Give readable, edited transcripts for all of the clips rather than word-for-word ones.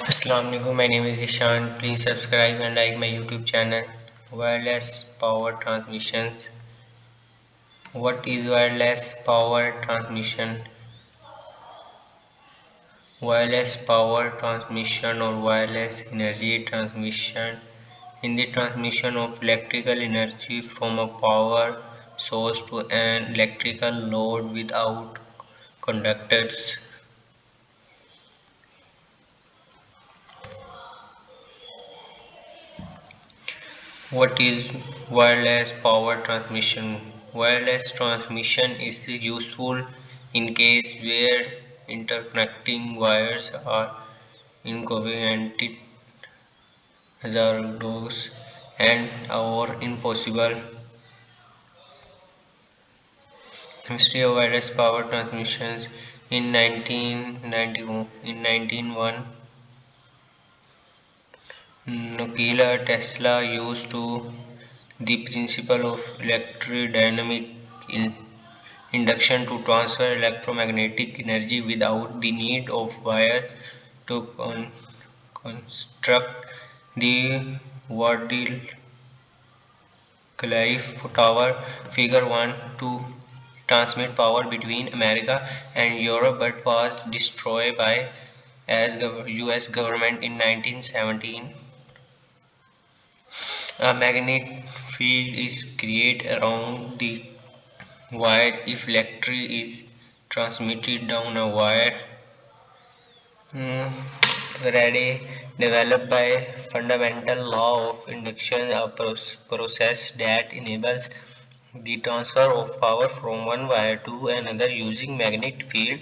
Assalamualaikum, my name is Ishan. Please subscribe and like my YouTube channel. Wireless power transmissions. What is wireless power transmission? Wireless power transmission or wireless energy transmission in the transmission of electrical energy from a power source to an electrical load without conductors. What is wireless power transmission? Wireless transmission is useful in case where interconnecting wires are inconvenient, hazardous, and or impossible. History of wireless power transmissions in 1991. In 1901, Nikola Tesla used to the principle of electrodynamic induction to transfer electromagnetic energy without the need of wires to construct the Wardic Tower figure 1 to transmit power between America and Europe, but was destroyed by as US government in 1917. A magnetic field is created around the wire if electricity is transmitted down a wire. Already developed by fundamental law of induction, a process that enables the transfer of power from one wire to another using magnetic field.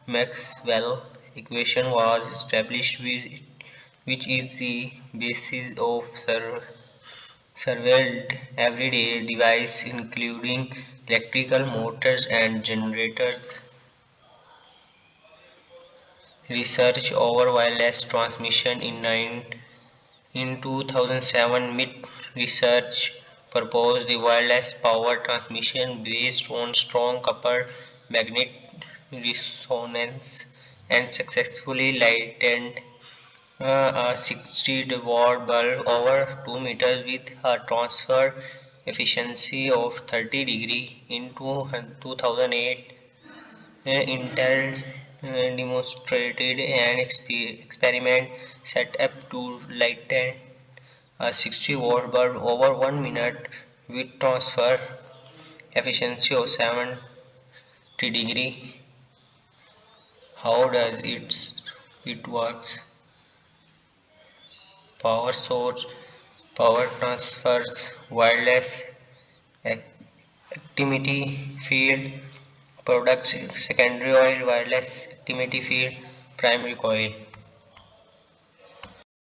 Maxwell equation was established, which is the basis of several everyday devices including electrical motors and generators. Research over wireless transmission in 2007, MIT research proposed the wireless power transmission based on strong copper magnetic resonance and successfully lightened a 60-watt bulb over 2 meters with a transfer efficiency of 30 degree. In 2008, Intel demonstrated an experiment set up to lighten a 60-watt bulb over 1 minute with transfer efficiency of 70 degree. How does it works? Power source, power transfers, wireless activity field, products, secondary coil, wireless activity field, primary coil.